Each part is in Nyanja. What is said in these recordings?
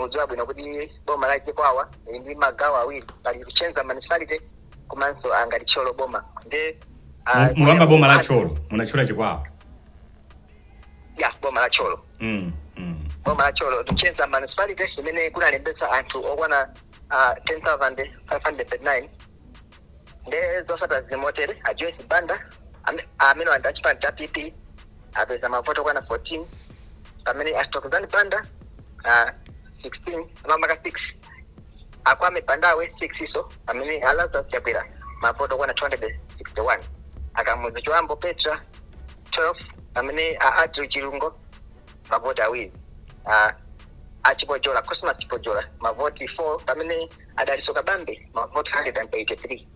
mujua bwino kuti boma la Chikwawa ndi magawo awiri pali kuchenza municipality komanso angati Cholo boma nde mulamba boma la Cholo munachula Chikwawa ya boma la Cholo boma la Cholo kuchenza municipality imene kunalembesa anthu okwana 10,539 nde zosata zimotere a Joyce Banda amene andachipani cha PP apeza mavoto kwana 14 pamene Astokzani Banda 16 amamaka 6 akwame Pandawe 6 iso amene alaza siyakwera mavoto kwana 261 akamuzi Joambo Petra 12 amene Adri Chirungo mavoto awiri Achipojola Cosmas Chipojola mavoti 4 pamene Adaliso Kabambe mavoti 183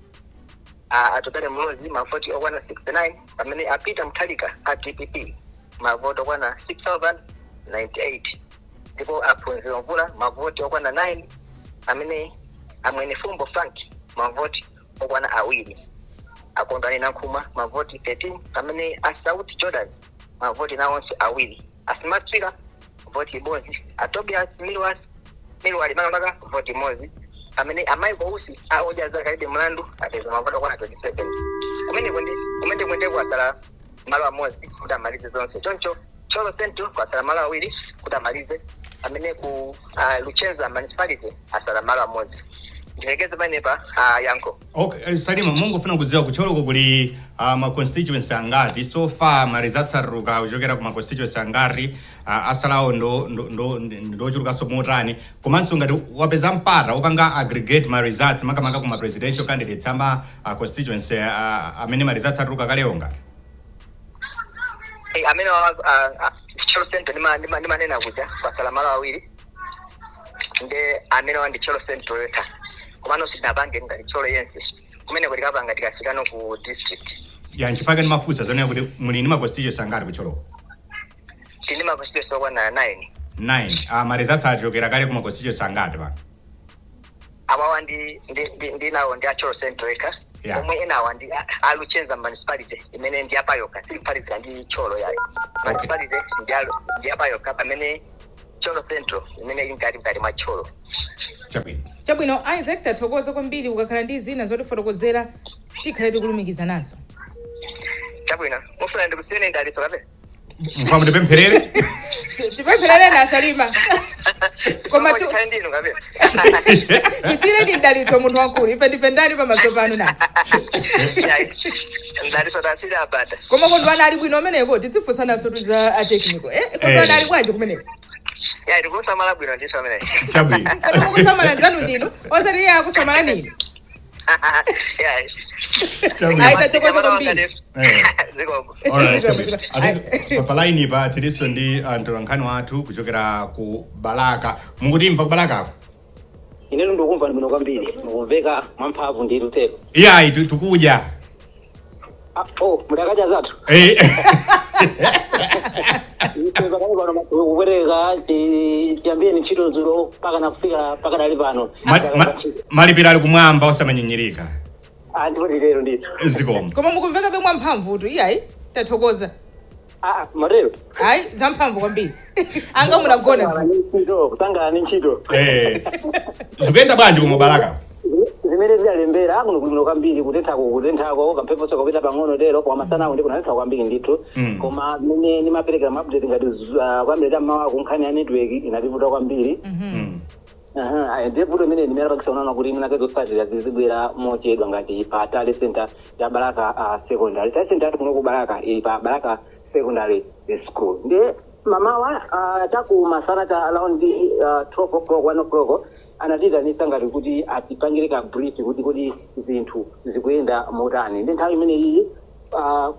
atotale Mlozi mavoti okwana 69 pamene apita Mutharika DPP mavoto okwana 6,098 ndipo aphunzira mvula mavoti okwana 9 amene amwene Fumbo Frank mavoti okwana awiri akondani Nankhuma mavoti 13 pamene South Jordan mavoti nawonse awiri Asmatwira voti bozi Tobias Milwali manamaka voti mozi amene amayi Kousi aojaza kalibe mlandu apeza mavoto okwana 27 kumene kwende kwasala malo amozi kuti amalize zonse choncho Cholo Central kwasala malo awiri kuti amalize amene ku Luchenza municipality asala malo amozi ndiregeze panepa yanko. Okay, Salima mungu funa kudziwa kucholo kuli ma constituency angati so far marizatsaruka kuchokera ku ma constituency angati asalawo ndo chuluka so motani komanso ngati wapeza mpata upanga aggregate ma results makamaka ku ma presidential candidates ama constituency amene marizatsaruka kaleyonga amene Cholo Central ni manena kuja kwa salamala awiri nde amene wandi Cholo Central yota komano sinabange ngati Cholo yense kumene kuti kapanga tikasikano ku district ya nchifaka ni mafusa zonena kuti muli ni ma constituency angati kucholo tini ma constituency okwana 9 marizatsa achokera kale ku ma constituency angati ba abawa ndi nawo ndi Cholo Central eka omwe enawa ndi Luchenza municipality imene ndi apayoka sipalizika ndi Cholo yayi municipality ndi apayoka pamene Cholo Central imene ingati mwa Cholo Chabwino Isaac tathokoza kwambiri ukakhala ndi zina zotifotokozera tikhale tikulumikiza nazo. Chabwino mufuna ndikusiyene ndaliso kape mfamu ndipempherere tipempherere na Salima koma tu ndino kape tisire ndi ndaliso munthu wankulu ife ndifendani pamaso pano na ndaliso tasira abada koma kondwana ali bwino meneko tidzifunsana sotu za technical kondwana ali bwanji kumeneko ya ndikusamala bwino ndiso amene chabwino koma kusamala nzanu ndino osati ya kusamala nini ya aita chokoza kwambiri alright papalaini pa tiliso ndi antolankhani wathu kuchokera ku Balaka mungutimva ku Balaka ineno ndokumva ndino kwambiri mukumveka mwamphamvu ndi lutero iya tukuja mudakaja zathu kupereka tiyambiyeni ntchito dzulo paka nakufika paka dali pano malipiro ali kumwamba osamanyinyirika ndipo lero ndithu zikomo koma mukumveka bemwa mphamvu tu iyayi tathokoza Madera hayi zamphamvu kwambiri anga munagona kutangana ni ntchito zikuyenda bwanji ku Balaka zimene zalembera kuno kuno kwambiri kutenthako kamphepo sokopita pang'ono lero kwa masana ndi kunatha kwambiri ndithu koma mene ni mapereka update ngati kwambiri mawa kunkhani ya network inativuta kwambiri ndipo mene nimera pakisana kuti minakezo sajira zizibwera mochedwa ngati pa Tale Center ya Balaka secondary Tale Center kuno ku Balaka pa Balaka secondary school ndi mamawa taku masana ta around 12 o'clock 1 o'clock anatita nisangati kuti atipangire ka brief kuti zinthu zikuyenda motani ndi nthawi imene iyi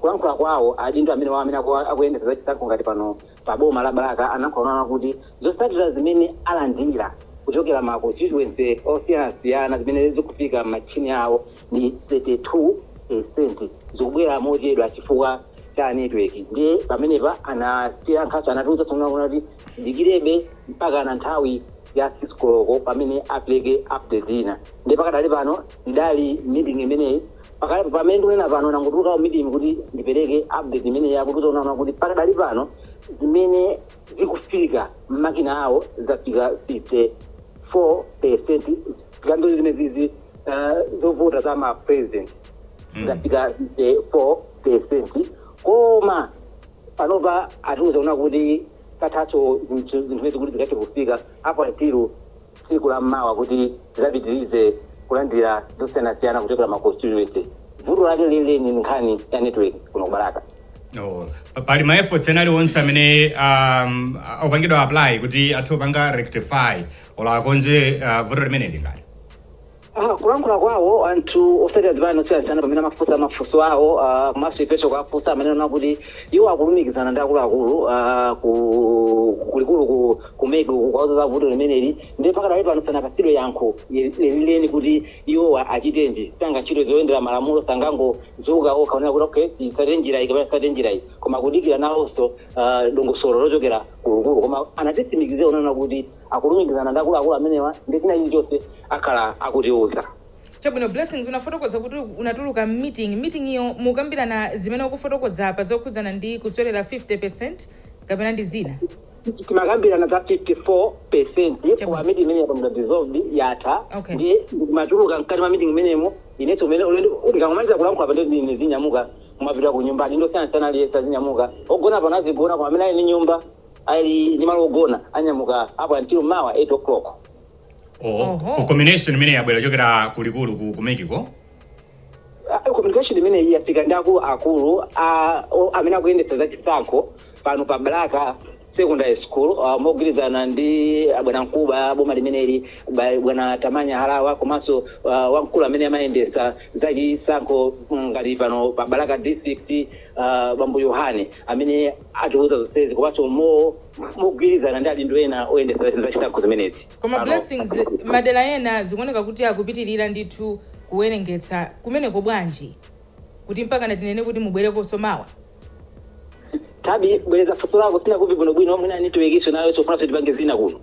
kulankhula kwawo adindo amene wamene akuyendesa zachitako ngati pano pa boma la Balaka anakhona kuti zotsatira zimene alandira kuchokera ma constituency osiyana zimene zikufika machini awo ni 32% zikubwera mochedwa chifukwa cha network ndi pamenepa anasiya nkhaso anatiuza songa kuti dikirebe mpaka na nthawi ya 6 koloko pamene apeleke update ina ndi pakadali pano ndidali meeting imeneyi pamene ndikunena pano nangotuluka meeting kuti ndipereke update imene yakuti unaona kuti pakadali pano zimene zikufika m'makina awo zafika 54%. Zikambe zimene zizi zovota za ma president zafika 54%. Koma panopa atiuza una kuti kathatso zinthu zezi kuti zikati kufika apo atiru tsiku la mmawa kuti zidapitirize kulandira zosiyanasiyana kuchokera ma constituency. Vuto lake lileni nkhani ya network kuno kubalaka. Pali ma efforts enali onse amene opangidwa apply kuti athu opanga rectify ola konze vuto limene lingati. Kulankhula kwawo anthu osati azipano siyasiyana pamene mafunso awo komanso ifeso kwafunsa amene ona kuti iwo akulumikizana ndi akuluakulu kulikulu kumegu kwazo za vuto limeneli ndi pakati ali pano sanapatsidwe yankho lilileni kuti iwo achitenji sanga ntchito zoyendera malamulo sangangozuka okhaonera kuti okay tisate njira iyi kapena tisate njira iyi koma kudikira nawonso dongosolo lochokera kulikulu koma anatitsimikize onana kuti akulumikizana ndi akuluakulu amenewa ndi china chilichonse akhala akutiuza. Chabwino Blessings unafotokoza kuti unatuluka meeting iyo mukambirana zimene ukufotokoza pa zokhudzana ndi kutswerera 50% kapena ndi zina. Timakambirana za 54% kwa meeting imene yapamda dissolved yatha ndi matuluka mkati ma meeting imenemo ineso umene ndikamaliza kulankhula pa ndi zinyamuka kumapita ku nyumba ndo sana aliyesa zinyamuka ogona pa nazigona kwa amene ali ni nyumba ali ni malo ogona anyamuka apo until mawa 8 o'clock. Combination imene yabwera chokera kulikulu kumekiko. Communication imene iyi yafika ndi akulu amene akuyendetsa za chisankho pano pa Balaka secondary school mogwirizana ndi bwana mkuba boma limeneli bwana Tamanya Halawa komanso wamkulu amene amayendetsa za chisankho ngati pano pa Balaka district bambo Yohane amene atiuza zonsezi komanso mogwirizana ndi adindo ena oyendetsa za chisankho zimenezi. Koma Blessings Madera ena zikuoneka kuti akupitirira ndithu kuwerengetsa kumeneko bwanji kuti mpaka natinene kuti mubwereko somawa. Tabi bweza fuso lako sina kuvi bwino mwina nitiwekiso nayo sofuna sitipange zina kuno.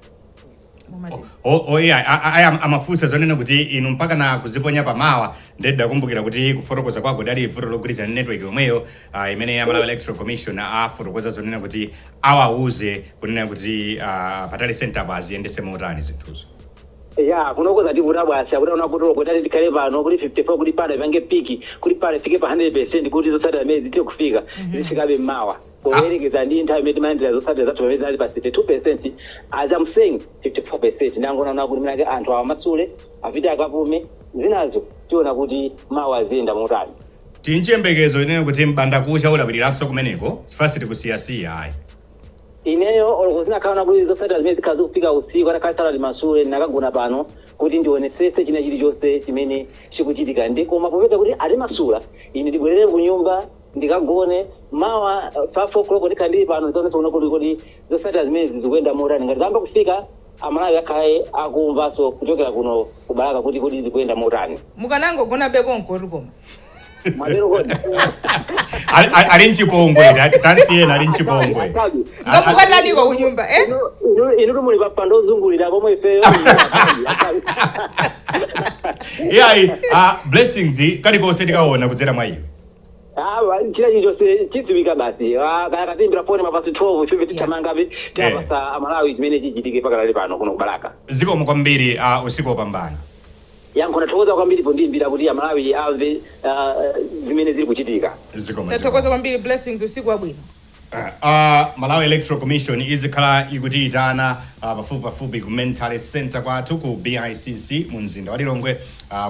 Yeah, amafusa zonena kuti inu mpaka na kuziponya pa mawa ndedda kumbukira kuti kufotokoza kwako dali vuto logwirizana network yomweyo imene ya Malawi Electoral Commission afotokoza zonena kuti awauze kunena kuti patali center basi yendese motani zinthuzo. Yeah, kunokoza ndivuta bwasi akuona kuti kotali tikale pano kuti 54 kuti pale pange piki kuti pale fike pa 100% kuti zosata mezi tike kufika zifikabe mawa. Kuwerekeza ndi nthawi imene mandira zosata zathu pamene ali pa 62%. As I'm saying 54% ndangona kuti mnake anthu awamasule apite akapume zinazo tiona kuti mawa zenda motani. Tinchembekezo inene kuti mbanda kucha ulapiriranso kumeneko chifasiti kusiyasiya ayi. Ineyo olozina kaona kuti zosata zimene zikazi kufika usiku atakhala limasule nakagona pano kuti ndionesese china chilichonse chimene chikuchitika ndi koma popeza kuti ali masula ine ndibwerere ku nyumba ndikagone mawa 5 o'clock ndikandili pano ndionese kuti zosata zimene zikuyenda motani ngati zamba kufika Amalawi akhale akumvaso kuchokera kuno kubalaka kuti zikuyenda motani. Mukanango gona beko nkoti koma. Madero kodi. Ali nchipongwe tansi yena ali nchipongwe. Ngapukatani kwa kunyumba inu muli papando zungulira komwe ifeyo. Blessings kali konse tikaona kudzera mwa iwe. Chila chilichonse chidziwika basi akatimbira foni mapasi 12 chivi titamangabe tapasa Amalawi chimene chichitike pakali pano kuno kubalaka. Zikomo kwambiri usiku opambana. Yankona thokoza kwambiri pondimbira kuti Amalawi ave zimene zili kuchitika. Zikomo. Thokoza kwambiri Blessings usiku wabwino. Malawi Electoral Commission izikhala ikuti itana pafupi ku mental center kwathu ku BICC mu mzinda wa Lilongwe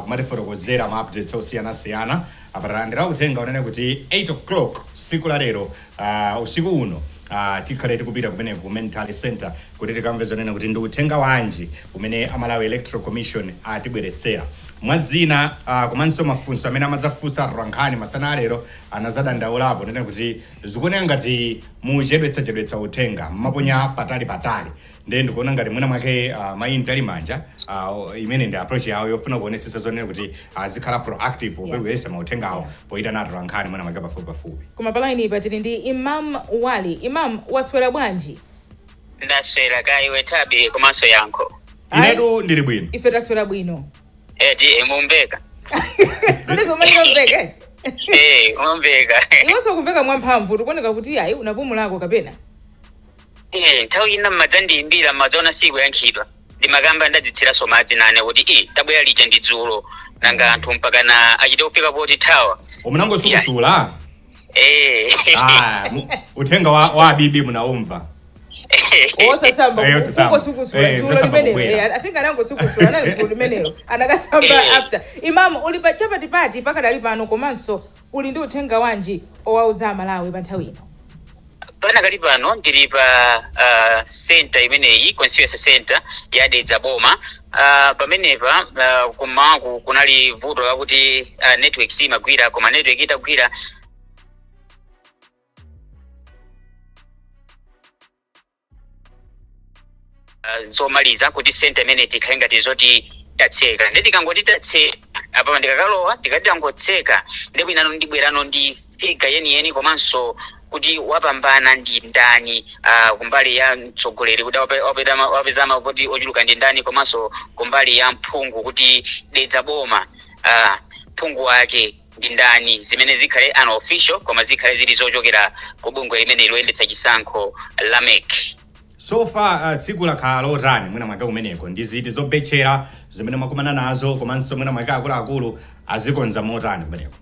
kumatifotokozera ma updates osiyana apalandira utenga unene kuti 8 o'clock siku la lero usiku uno tikhale tikupita kumene ku mental center kuti tikamve zonena kuti ndi uthenga wanji umene Malawi Electoral Commission atibweresera mwazina komanso mafunso amene amadzafunsa rankhani masana lero anazadandaulapo nene kuti zikuoneka ngati muchedwetsa uthenga maponya patali ndiye ndikuona ngati mwina mwake mayini tali manja imene ndi approach yawo yofuna kuonesesa zonena kuti azikhala proactive popewesa mauthenga awo poita nato rankhani mwina mwake pafupi. Koma palaini patili ndi Imam Wali. Imam waswera bwanji? Ndaswera kaiwe tabi komanso yankho. Inetu ndili bwino. Ife taswera bwino. Mumbeka. Kodi zomalira mbeke? Mumbeka. Iwo kumveka mwamphamvu tikuoneka kuti ayi unapumulako kapena. nthawi ina mmadzandiyimbira mmadzaona siku yankhidwa ndimagamba ndadzitsiraso madzi nane kuti tabwera lija ndi dzulo nanga anthu mpakana achite kufika poti thawa umunango sukusula uthenga wa abibi munaumva osasamba uko sukusula dzulo limenelo I think anango sukusula nali limenelo anakasamba after imam uli pa chapati party pakadali pano komanso uli ndi uthenga wanji owauza Malawi pa nthawi ino pana kali pano ndili pa center imeneyi constituency center ya Dedza Boma pamenepa kumaku kunali vuto lakuti network simagwira koma network itagwira zomaliza kuti center imene tikhaye ngati zoti tatseka ndi tikangoti tatseka apa ndikakalowa ndikatangotseka ndipo inano ndibwerano ndi figa yeniyeni komanso kuti wapambana ndi ndani kumbali ya mtsogoleri kuti wapezama kuti ochuluka ndi ndani komanso kumbali ya mphungu kuti Dedza Boma mphungu wake ndi ndani zimene zikhale unofficial koma zikhale zili zochokera ku bungwe limene loyendetsa chisankho la MEC. So far tsiku lakhala lotani mwina mwake kumeneko ndi ziti zobetchera zimene mwakumana nazo komanso mwina mwake akuluakulu azikonza motani kumeneko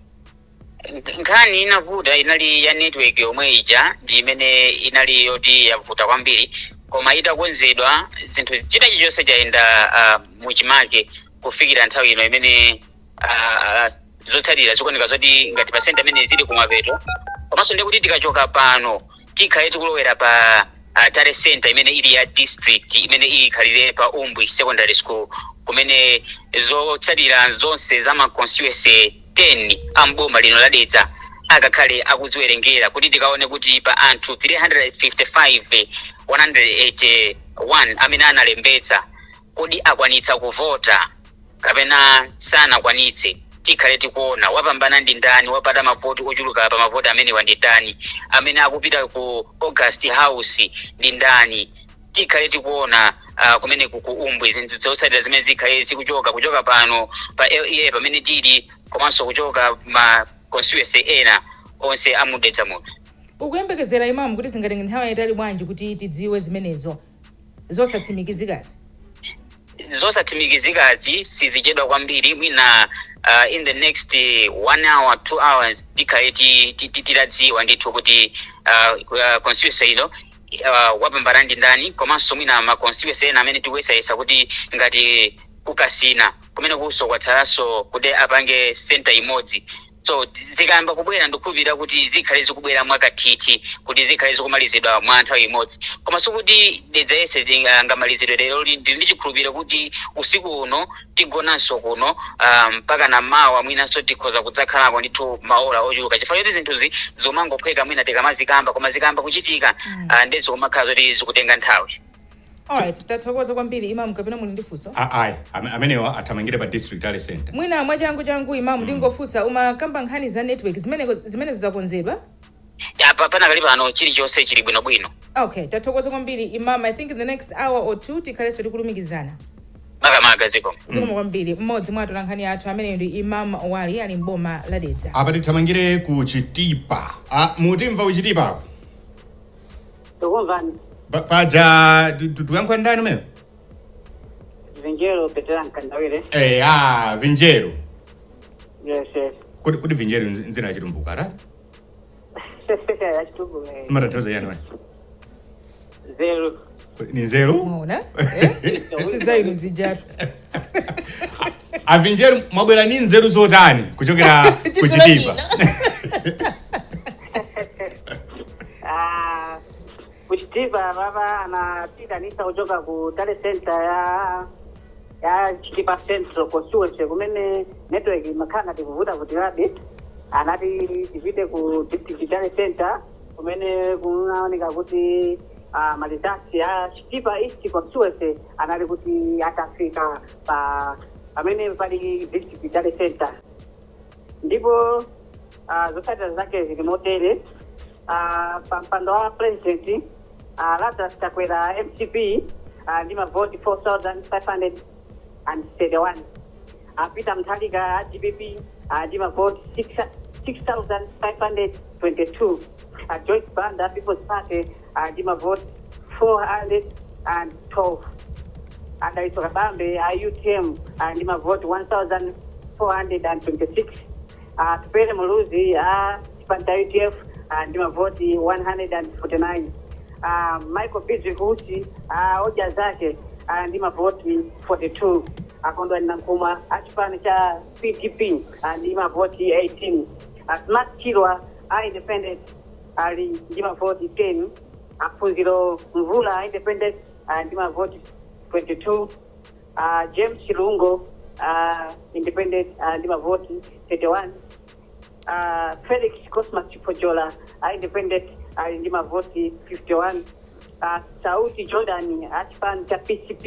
nkhani inavuta inali ya network yomwe ija ndi imene inali yoti yavuta kwambiri koma itakonzedwa zinthu chitachi chonse chayenda muchimake kufikira nthawi ino imene zotsatira zikuoneka zoti ngati pa center imene zili kumapeto komanso ndi kuti tikachoka pano tikhaye tikulowera pa tare center imene ili ya district imene ikhalire pa Umbwi Secondary School kumene zotsatira zonse za ma constituency 10 amboma lino la Dedza akakhale akuziwerengera kuti tikaone kuti pa anthu 355 181 amene analembetsa kodi akwanitsa kuvota kapena sana kwanitse tikhale tikuona wapambana ndi ndani wapata mavoti ochuluka pa mavoti amene ndi ndani amene akupita ku August House ndi ndani tikhale tikuona kumene ku Umbwi zinthu zotsatira zimene zikhale zikuchoka pano pa LEA pamene tili komanso kuchoka ma constituency ena onse amudetsa muno ukuyembekezera imamu kuti zingatenge nthawi yayitali bwanji kuti tidziwe zimenezo zosatsimikizikazi sizichedwa kwambiri mwina in the next 1 hour 2 hours tikhaye titadziwa ndithu kuti constituency ino wapambana ndi ndani komanso mwina ma constituency ena amene tikuyesayesa kuti ngati kukasina kumene kuso kwatsalanso kuti apange center imodzi so zikayamba kubwera ndikukhulupirira kuti zikhale zikubwera mwakathithi kuti zikhale zikumalizidwa mwa nthawi imodzi koma sikuti Dedza yese zingamalizidwe lero ndi chikhulupiriro kuti usiku uno tigonanso kuno mpaka na mawa mwinanso tikhoza kudzakhalako ndithu maola ochuluka chifukwa choti zinthuzi zomangophweka mwina tikamazikamba koma zikamba kuchitika ndezi kumakhala zoti zikutenga nthawi. Alright, tathokoza kwambiri imamu kapena muli ndifunso? Amenewa athamangire pa district ali center. Mwina mwachangu imamu ndingofunsa umakamba nkhani za network zimene zizakonzedwa? Pana kali pano chilichonse chili bwinobwino. Okay, tathokoza kwambiri imamu. I think in the next hour or two tikhalenso tikulumikizana. Makamaka ziko. Zikomo kwambiri. Mmodzi mwa atolankhani athu amene ndi Imam Wali ali mboma la Dedza. Apa tithamangire ku Chitipa. Mutimva uchitipa? Tokumvani. Paja tuyankhwa ndani meo? Vinjero Petera Nkandawire. Vinjero. Yes. Kuti Vinjero nzina ya chitumbuka, right? Ya chitumbuka. Matanthauzo yani wani? Zero. Ni zero? Mwaona? Sizainu zijatu. Vinjero mwabwera ni nzeru zotani kuchokera ku Chitipa. Kuchitipa baba anapita nisa kuchoka ku Tale Center ya Chitipa Central Constituency kumene network makanga tikuvuta kuti rabi anati tivite ku Tale Center kumene kunaoneka kuti malizasi ya Chitipa East Constituency anati kuti atafika pamene pali district Tale Center ndipo zotsatira zake zili motere pampando wa president Lazarus Chakwera MCP ndi mavoti 4,531 Peter Mutharika GBP ndi mavoti 6,522 Joyce Banda People's Party ndi mavoti 412. Adaisoka Bambe UTM ndi mavoti 1426. Tupele Muluzi Chipanta UTF ndi mavoti 149. Michael Bidri Kuti hoja zake ndi mavoti 42. Akondwa Nankuma achipani cha PTP ndi mavoti 18. Smart Chilwa independent ali ndi mavoti 10. Aphunziro Mvula independent ndi mavoti 22. James Chilungo independent ndi mavoti 31. Felix Cosmas Chipojola independent ndi mavoti 51. Sauti Jordan achipani cha PCP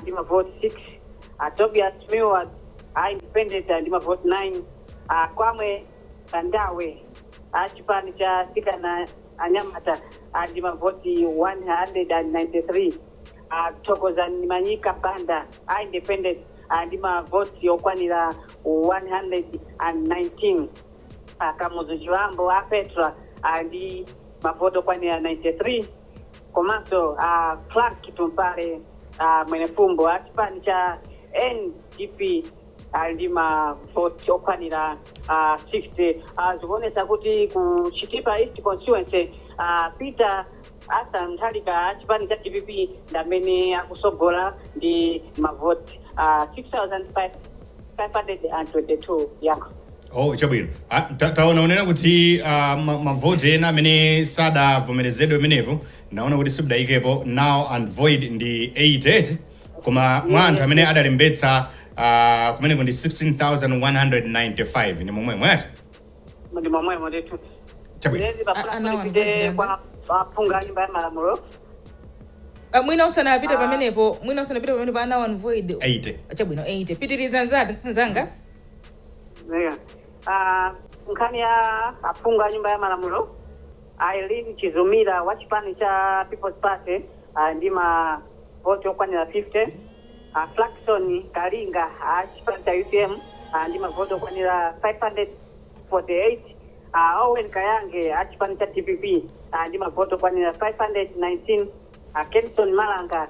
ndi mavoti 6. Tobias Miwa independent ndi mavoti 9. Kwame Kandawe achipani cha Sikana Anyamata ndi mavoti 193. Thokozani Manyika Banda independent ndi mavoti okwanira 119. Kamuzu Chiwambo Petra ndi mavoti okwanira 93. Komanso Clark Tumpare Mwenefumbo achipani cha NDP ndi mavoti okwanira 60. Zikuonesa kuti ku Chitipa East Constituency Peter Asa Mutharika achipani cha DPP ndamene akusogola ndi mavoti 6522 yako. Chabwino. Taona unena kuti mavoti ena amene sadavomerezedwe menepo naona kuti sibudayikepo now and void ndi 88 koma mwa anthu amene adalembetsa kumeneko ndi 16,195 ndi momwe mwati? Ndi momwe mwetu. Chabwino. Kwa aphunga nyumba ya malamulo. Mwina usanapita pamenepo ana one void 80. Chabwino 80. Pitiriza nzanga. Yeah. Nkhani ya aphunga nyumba ya malamulo. Aileen Chizumira wa chipani cha People's Party ndi mavoti okwanira 50. Flaxon Kalinga chipani cha UTM ndi mavoti okwanira 548. Owen Kayange achipani cha TPP ndi mavoti okwanira 519. Kenson Malanga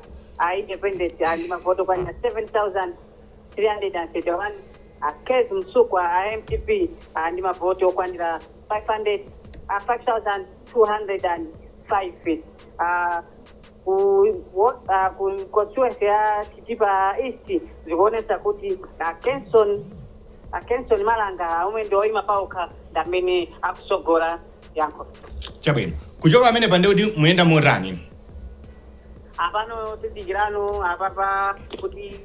independent ndi mavoti okwanira 7,331. Kez Msukwa MTP ndi mavoti okwanira 5,205. Ku constituency ya Chitipa East zikuonesa kuti Kenson Malanga umwe ndio imapauka ndamene akusogola yanko. Chabwino. Kuchoka amene pande kuti muyenda motani? Apano tidikirano apapa kuti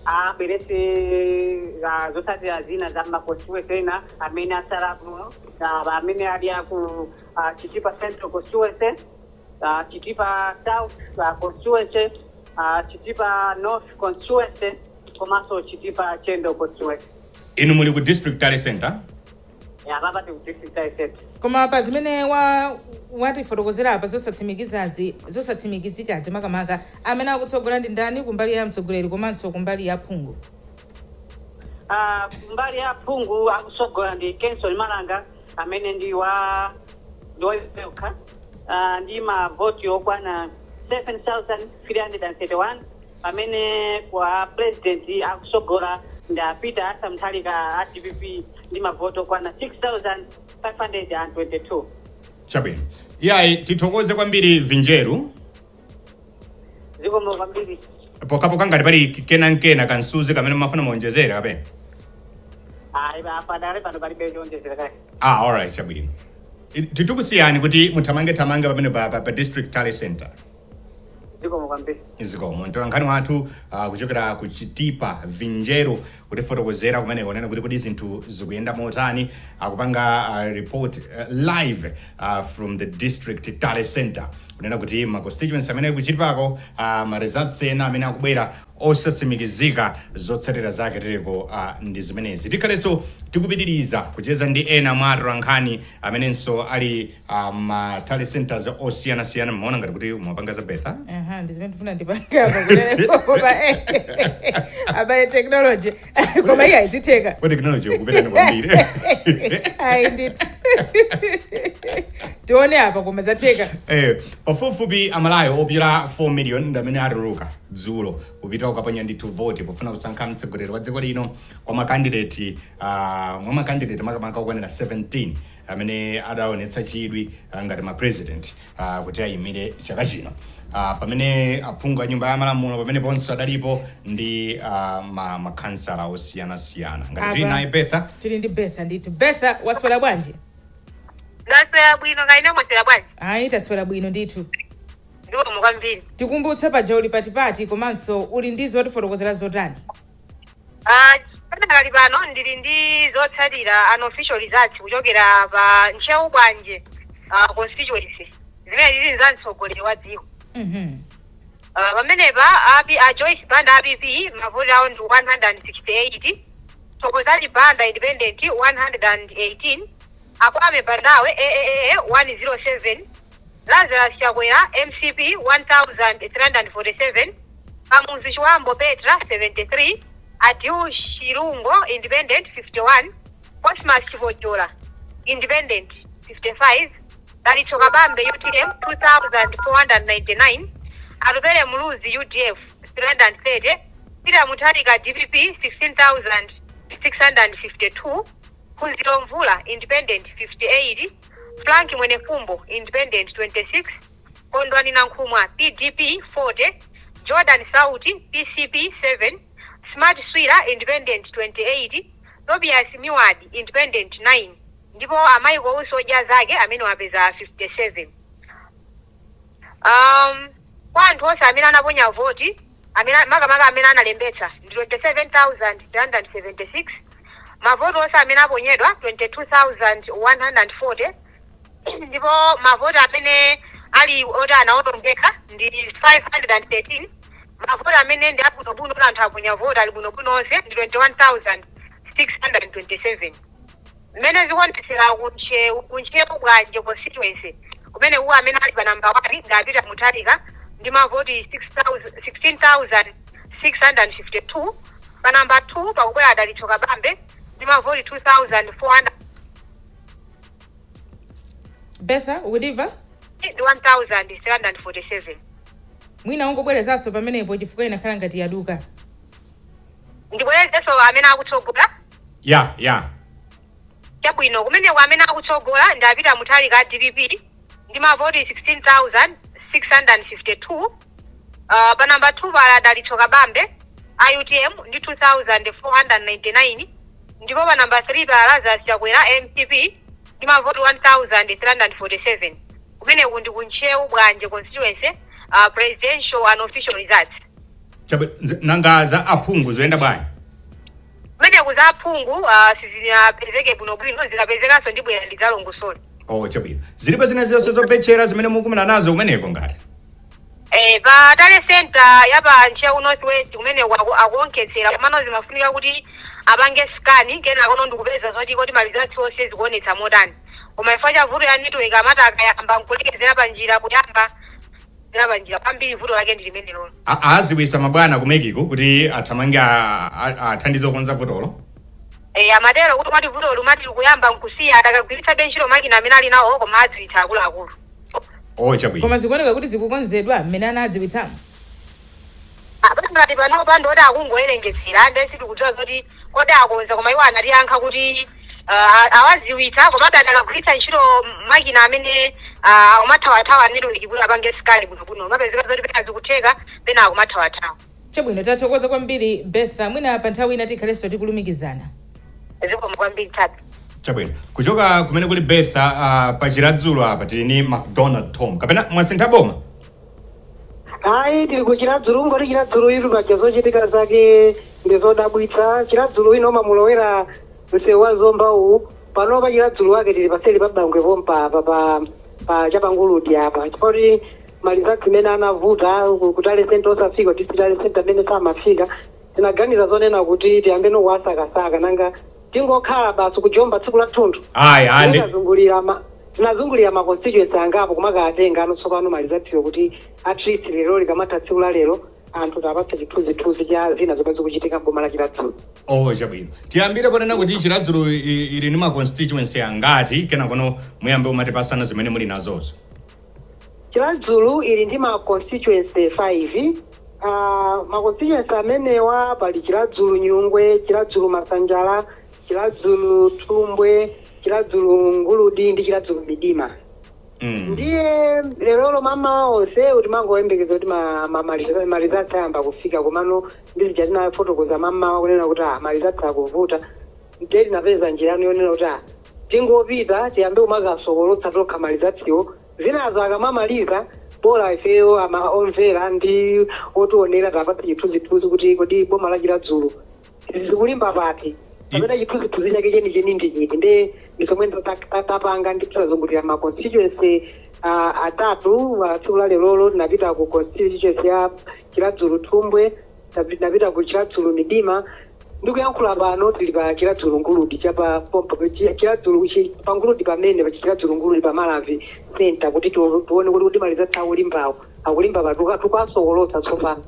aberese zotsatira zina za maconstituency ena amene asalapo amene ali ku Chitipa Central Constituency, Chitipa South Constituency, Chitipa North Constituency, komanso Chitipa Chendo Constituency. Inu muli ku District Tally Center? Apapa ti ku District Tally Center. Koma apa zimene wati fotokozera apa zosatsimikizikazi makamaka amene akutsogola ndi ndani kumbali ya mtsogoleri komanso kumbali ya phungu? Kumbali ya phungu akusogola ndi Kenson Malanga amene ndi woyeleka ndi mavoti okwana 7,331. Amene kwa president akusogola nda Peter Asa Mutharika a DPP ndi mavoti okwana 6,522. Chabwino. Yayi tithokoze kwambiri Vinjeru. Zikomo kwambiri. Pokapo ngati pali kenankena kansuzi kamene mafuna muonjezera kapena? Padale pano pali bejonjezera kale. All right, chabwino. Titukusiyani kuti muthamange pamene pa District Tally Center. Zikomo kwambiri. Zikomo. Ntolankhani wathu kuchokera ku Chitipa Vinjeru kuti fotokozera kumene konena kuti zinthu zikuyenda motani akupanga report live from the District Tally Center. Kunena kuti ma constituency amene kuchitipako ma results ena amene akubwera osatsimikizika zotsatira zake tireko ndi zimenezi. Tikhalenso tikupitiriza kucheza ndi ena mwa atolankhani amenenso ali ma tally centers osiyana-siyana. Mmaona ngati kuti mwapanga za betha? Ndi zimene ndifuna ndipangapa koma abaye technology koma iya izitheka. Kwa technology ukupetani kwambiri. Ayi ndithu. tione apa koma zatheka pafupifupi amalayo opita 4 million ndamene atuluka dzulo kupita ukapanya ndi 2 vote pofuna kusankha mtsogoleri wa dziko lino kwa makandidate mwa makandidate makamaka okwanira 17 amene adaonetsa chidwi ngati ma president kuti ayimire chaka chino. Pamene aphungu a nyumba ya malamulo pamene ponso adalipo ndi makhansala osiyanasiyana ngati tili naye Betha. Tili ndi Betha ndithu. Betha waswera bwanji? Ndaswera bwino ngaine mwaswera bwanji? Ayi taswera bwino ndithu. Ndiwo mukwambiri. Tikumbutse paja uli patipati komanso uli ndi zotifotokozera zotani? Panakali pano ndili ndi zotsatira unofficial results kuchokera pa nchewu bwanje constituency zimene zili za mtsogoleri wa dziko. Pamenepa Joyce Banda APP mavoti awo ndi 168, Thokozani Banda Independent 118, Akwame Bandawe AAA 107, Lazarus Chakwera MCP 1347, Kamuzu Chiwambo Petra 73, Atiu Shirungo Independent 51, Cosmas Chivojola Independent 55, Dalicho Kabambe UTM 2499, Arubere Muluzi UDF 330, Peter Mutharika DPP 16652, Kuzilo Mvula Independent 58, Frank Mwenefumbo Independent 26, Kondwani Nankumwa PDP 40, Jordan Sauti PCP 7, Smart Swira Independent 28, Tobias Miwadi Independent 9, ndipo amaiko usoja zake amene wapeza 57. Kwa anthu onse amene anaponya voti makamaka amene analembetsa ndi 27,376, mavoti onse amene aponyedwa 22,140, ndipo mavoti amene ali oti anaonongeka ndi 513, mavoti amene ndi abwinobwino kuti anthu aponya voti ali bwinobwino onse ndi 21,627. Mmene zikuonetsera kunchewu bwanje constituency kumene uwa amene ali pa namba 1 ngapita Mutharika ndi mavoti 16,652, pa namba 2 pakukwera Adalitso Kabambe ndi mavoti 2,400. Betha ukudiva? 1,747. Mwina ungobwerezanso pamenepo chifukwa inakhala ngati yaduka. Ndibwerezenso amene akutsogola? Yeah. Chabwino kumene amene akutsogola ndapita Mutharika DPP ndi mavoti 16,652, pa namba 2 pala Adalitso Kabambe IUTM ndi 2,499, ndipo pa namba 3 pala Lazarus Chakwera MCP ndi mavoti 1,347. kumene ndi kunchewu bwanje constituency presidential and official results. Nangaza aphungu zoenda bwanji? Kumene kuza aphungu sizinapezeke bwinobwino, zinapezekanso ndi bwera lidzalongosole. Chabwino. Zilipo zina zonse zopechera zimene mukumana nazo kumeneko ngati? Pa Tale Center yapa nchewu northwest kumene akuonkhetsera komano zimafunika kuti apange scan kena kono ndikupeza zoti kuti malizatsi onse zikuonetsa motani. Koma ifo cha vuto ya network amati akayamba nkulekezera pa njira kuyamba zirapa njira pambiri vuto lake ndi limene lolo. Aziwisa mabwana kumekiko kuti athamange athandize kukonza vutolo? Madera kuti mati vuto lumati likuyamba nkusiya atakagwiritsa benchiro makina amene ali nawo koma adziwitsa akuluakulu. Chabwino. Koma zikuoneka kuti zikukonzedwa mmene anadziwitsamo. Ngati pano pando oti akungowerengetsera ndesi tikudziwa zoti kodi akonza koma iwo anatiyankha kuti awaziwitsa koma akagwiritsa ntchito makina amene umathawathawa network kuti apange scan bwinobwino mapezeka zoti pena zikutheka pena akumathawathawa. Chabwino tathokoza kwambiri Betha, mwina pa nthawi ina tikhalenso tikulumikizana. Zikomo kwambiri Thabi. Chabwino. Kuchoka kumene kuli Betha pachiradzulo apa tili ni McDonald Tom. Kapena mwasintha boma? Hayi tiri kuchiradzulo ngoti chiradzulo iru pachazochitika zake ndizodabwitsa. Chiradzulo ino mamulowera msewu wa Zomba uwu pano pa chiradzulo wake tili paseli pa bangwe pompa pa chapanguluti apa chipoti malizatsi mene anavuta kutale center osafika tisitale center mene samafika tinaganiza zonena kuti tiyambe nokuwasakasaka nanga tingokhala basi kujomba tsiku la thunthu. Tinazungulira ma constituency angapo kumakatenga ano tsopano malizatsiyo kuti at least lero likamatha tsiku la lero anthu tapatsa chithunzithunzi cha zina zomwe zikuchitika mboma la Chiradzulu. Chabwino tiyambire ponena kuti Chiradzulu ili ndi ma constituency angati kena kono muyambe umatipasana zimene muli nazozo. Chiradzulu ili ndi ma constituency 5. Ma constituency amenewa pali Chiradzulu Nyungwe, Chiradzulu Masanjala, Chiradzulu Thumbwe, Chiradzulu Nguludi ndi Chiradzulu Midima. Ndiye lero mama onse kuti mangoyembekeza kuti malizatsa yamba kufika komano ndizija tina fotokoza mama kunena kuti malizatsa akuvuta ndeti napeza njira yonena kuti tingopita tiyambe kumakasokolotsa tokha malizatsiwo zinazo akamamaliza bora ifeyo omvera ndi otionera tapatsa chithunzithunzi kuti kodi boma la Chiradzulu zikulimba pati kapena chithunzithunzi chake chenicheni ndi chiti nde isomwe tapanga ndi tazungulira ma constituency atatu tsiku la lero tinapita ku constituency ya Chiradzulu Thumbwe, tinapita ku Chiradzulu Midima, ndikuyankhula pano tili pa Chiradzulu Nguludi chapa Chiradzulu pa Nguludi pamene pa Chiradzulu Nguludi pa Malavi center kuti tuone kuti malizatsa akulimba patuka tukasokolotsa tsopano.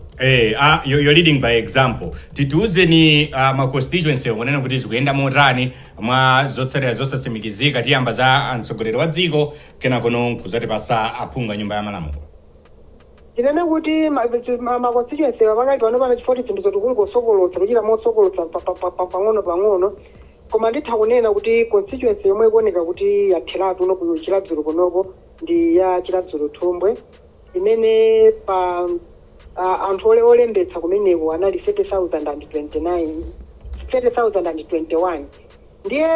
You're leading by example. Titiuzeni ma constituency onena kuti zikuyenda motani mwa zotsatira zosasimikizika tiyamba za atsogoleri wa dziko kena kono kuzatipasa aphungu nyumba ya malamulo. Tinene kuti ma constituency pakati pano pana chifoti zinthu zotikulu kusokolotsa kuchita mosokolotsa pang'ono koma nditha kunena kuti constituency yomwe ikuoneka kuti yatheratu no ku Chiradzulu kunoko ndi ya Chiradzulu Thumbwe imene pa anthu olembetsa kumeneko anali 30,021 ndiye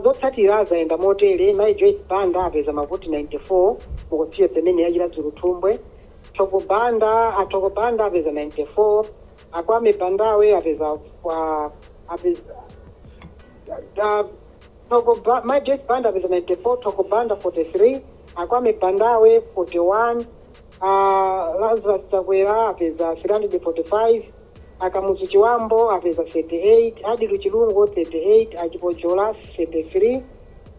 zotsatira zayenda motere mayi Joyce Banda apeza mavoti 94 mu constituency imene ya Chiradzulu Thumbwe. Thoko Banda apeza 94, Akwame Bandawe apeza my Joyce Banda apeza 94, Thoko Banda 43, Akwame Bandawe 41, Lazarus Chakwera apeza 345, Akamuzu Chiwambo apeza 38, Adilu Chilungo 38, Achipojola 33,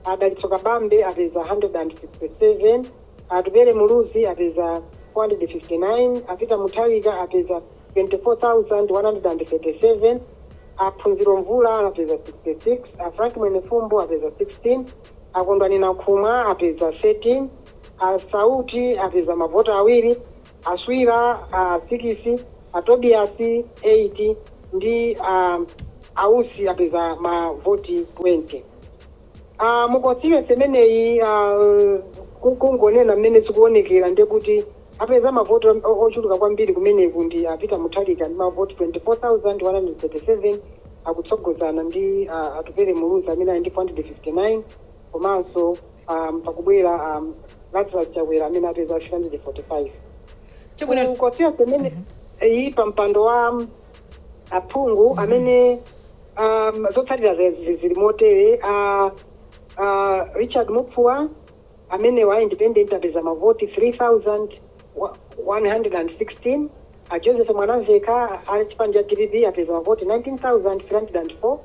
Adalitsoka Bambe apeza 167, Atubere Muluzi apeza 459, Apita Mutharika apeza 24,137, Aphunziro Mvula apeza 66, Frank Mwenefumbo apeza 16, Akondwani Nakhumwa apeza 13, Sauti apeza mavota awiri, Aswira 6, Atobiasi 8 ndi Ausi apeza mavoti 20. Mukonstituency imeneyi kungonena mmene zikuonekera ndekuti apeza mavoti ochuluka kwambiri kumeneku ndi Apita Mutharika ndi mavoti 24,137, akutsogozana ndi Atupere Muluzi amene ali ndi 459 komanso pakubwera Lazarus Chakwera amene apeza 345. Constituency imene iyi pa mpando wa aphungu amene zotsatira zili motere Richard Mupfua amene wa independent apeza mavoti 3,116, Joseph Mwanamveka achipanja TPP apeza mavoti 19,304,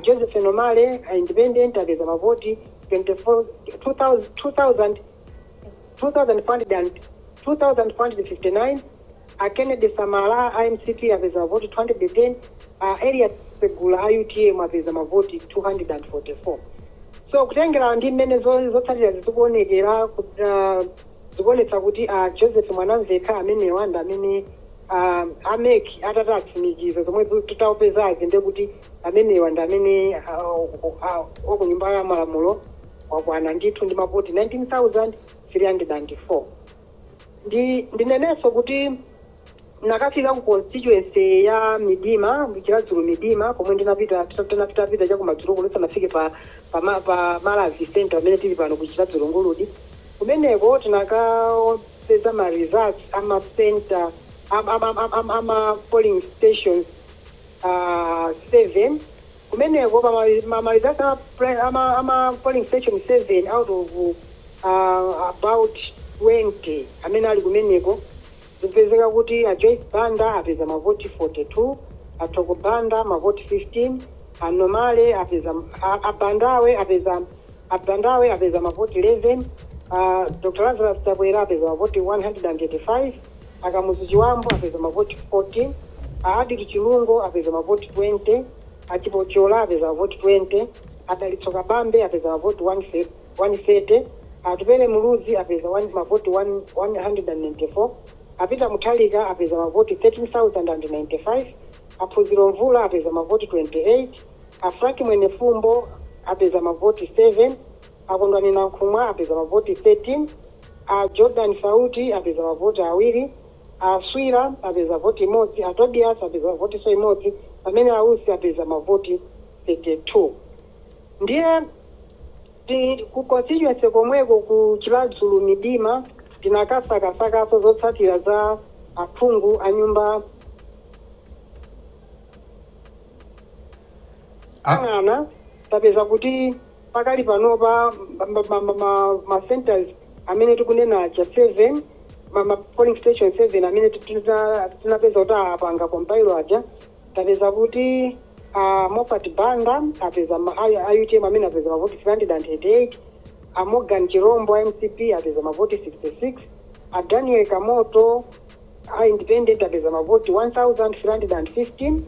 Joseph Nomale independent apeza mavoti 2,459, Kennedy Samala IMCP apeza mavoti 210, Elias Segula IUTM apeza mavoti 244. So kutengera ndi mmene zotsatira zikuonekera zikuonetsa kuti Joseph Mwanamveka amene wanda amene ameki atatatsimikiza zomwe tutaopezazi ndekuti amene wanda amene okunyumba ya malamulo wakwana ndithu ndi mavoti 19,304. Ndinenenso kuti nakafika ku constituency ya Midima, Chiradzulu Midima, komwe ndinapita chakumadzulo kulesa nafike pa Malavi center amene tili pano ku Chiradzulu Nguludi. Kumeneko tinakapeza ma results ama center ama polling stations 7. Kumeneko pa ma results ama polling station 7 out of about 20 amene ali kumeneko. Zipezeka kuti Joyce Banda apeza mavoti 42, Thoko Banda mavoti 15, Nomale apeza Abandawe apeza mavoti 11, Dr. Lazarus Chakwera apeza mavoti 185, Akamuzu Chiwambo apeza mavoti 14, Adili Chilungo apeza mavoti 20, Achipochola apeza mavoti 20, Adalitso Kabambe apeza mavoti 130, Atupele Muluzi apeza mavoti 194, Apita Mutharika apeza mavoti 13,095, Aphunziro Mvula apeza mavoti 28, Afraki Mwenefumbo apeza mavoti 7, Akondwani Nankhumwa apeza mavoti 13, Jordan Sauti apeza mavoti awiri, Swira apeza voti imodzi, Tobias apeza mavoti imodzi, pamene Ausi apeza mavoti 32. Ndiye ku constituency komweko ku Chiladzulu Midima tinakasakasakaso zotsatira za aphungu a nyumba ang'ana. Tapeza kuti pakali panopa ma centers amene tikunena aja 7, ma polling station 7 amene tinapeza kuti apanga compile aja. Tapeza kuti Moffat Banda apeza IUTM amene apeza mavoti 388, Morgan Chirombo MCP apeza mavoti 66, Daniel Kamoto independent apeza mavoti 1,315,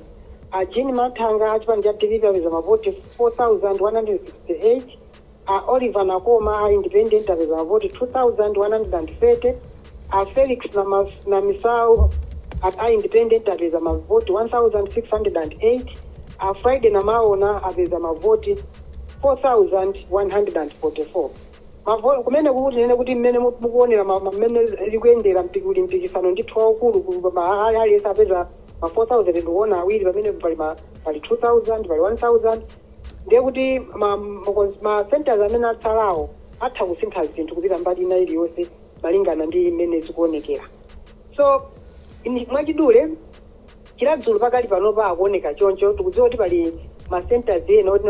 Jean Matanga achipanja TV apeza mavoti 4,168, Oliver Nakoma independent apeza mavoti 2,130, Felix Namisau independent apeza mavoti 1,608, Friday Namaona apeza mavoti 4,144. Kumene kuti nene kuti mmene mukuonera mmene likuendera mpikisano ndithu waukulu aliyese apeza ma 4,000 ndikuona awiri pamene pali 2,000 pali 1,000. Ndiye kuti ma centers amene atsalawo atha kusintha zinthu kupita mbali ina iliyonse malingana ndi mmene zikuonekera. So mwachidule Chiladzulu pakali panopa akuoneka choncho. Tikudziwa kuti pali ma centers ena kuti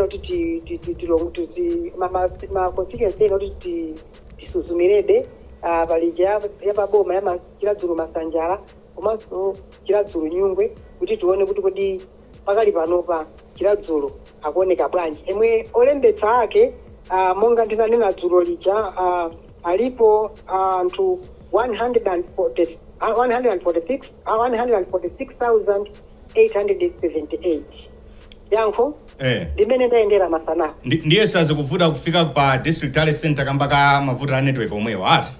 ma constituency ena kuti tisuzumirebe, pali yapaboma ya Chiladzulu Masanjala komanso Chiladzulu Nyungwe, kuti tione kuti kodi pakali panopa Chiladzulu akuoneka bwanji. Emwe olembetsa ake monga ndinanena dzulo lija alipo anthu 146,878. Yankho limene ndayendera masana. Ndiye sakuvuta kufika pa district tally center kambaka mavuto a network omwewo ati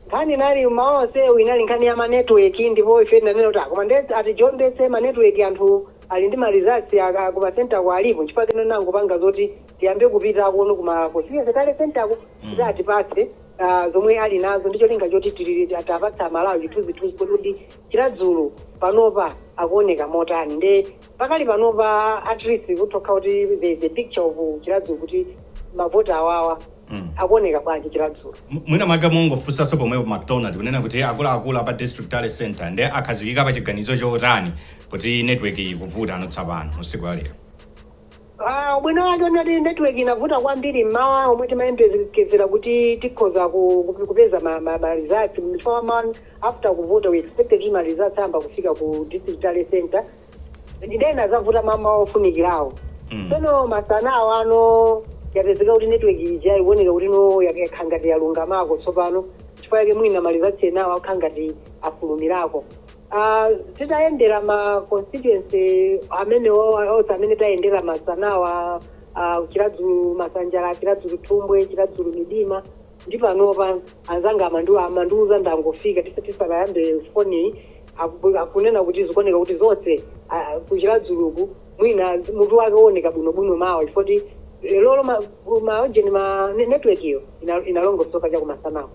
nkhani nali maonse inali nkhani ya ma network, ndipo ife tinanena kuti koma ati jombese ma network anthu ali ndi ma results kuma center kwa alipo chifukwa kene nango panga zoti tiyambe kupita kuno kuma constituency tally center ku kuti atipatse zomwe ali nazo. Ndicho linga choti atapatsa malawi chithunzi kuti Chiladzulu panopa akuoneka motani. Nde pakali panopa at least kutokha kuti the picture of Chiladzulu kuti mavota awawa akuoneka bwanji Chiladzulu. Mwina maka mungofunsaso pomwepo McDonald kunena kuti akuluakulu apa district tally center nde akhazikika pa chiganizo chotani kuti network ikuvuta anotsapano usiku alero. Bwino wake unati network inavuta kwambiri mmawa omwe timayembekezera kuti tikhoza kupeza ma results after kuvuta. We expected ma results amba kufika ku district tally center. Ndena zavuta mama ofunikirawo. Sono masana ano yapezeka kuti network ija ioneka kuti no yakhangati yalungamako tsopano chifukwa yake mwina ma results enawo akhangati afulumirako. Titayendera ma constituency amene amene tayendera masanawa Chiladzulu Masanjala, Chiladzulu Thumbwe, Chiladzulu Midima, ndi panopa anzanga amandiuza ndangofika tisanayambe foni akunena kuti zikuoneka kuti zonse ku Chiladzuluku mwina mutu wake uoneka bwinobwino mawa chifukwa lolo maojeni ma network iyo inalongosoka chakumasanawa.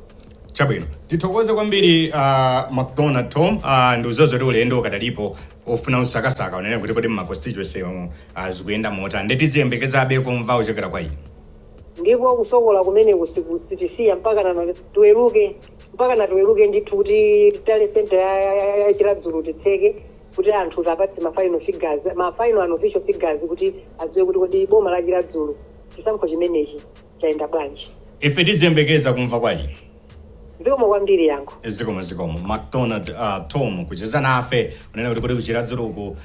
Chabwino tithokoze kwambiri McDonald Tom ndiuzozo kuti ulendo ukadalipo ofuna usakasaka unene kuti kodi mmaconstituency zikuyenda mota nde tiziyembekezabe kumva uchokera kwa inu. Ndipo kusokola kumene kusitisiya mpaka na tuweruke ndithu kuti tally center ya Chiladzulu titseke kuti anthu tapatse ma final unofficial figures kuti adziwe kuti kodi boma la Chiladzulu chisankho chimenechi chayenda bwanji. Ife tiziyembekeza kumva kwa inu. Zikomo kwambiri yango. Zikomo McDonald Tom kucheza nafe unena kuti kodi ku Chiladzuluku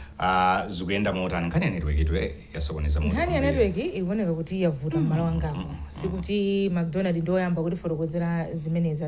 zikuyenda motani nkhani ya network itu yasokoneza moto. Nkhani ya network ikuoneka kuti yavuta mmalo angamo sikuti McDonald ndoyamba kuti fotokozera zimeneza.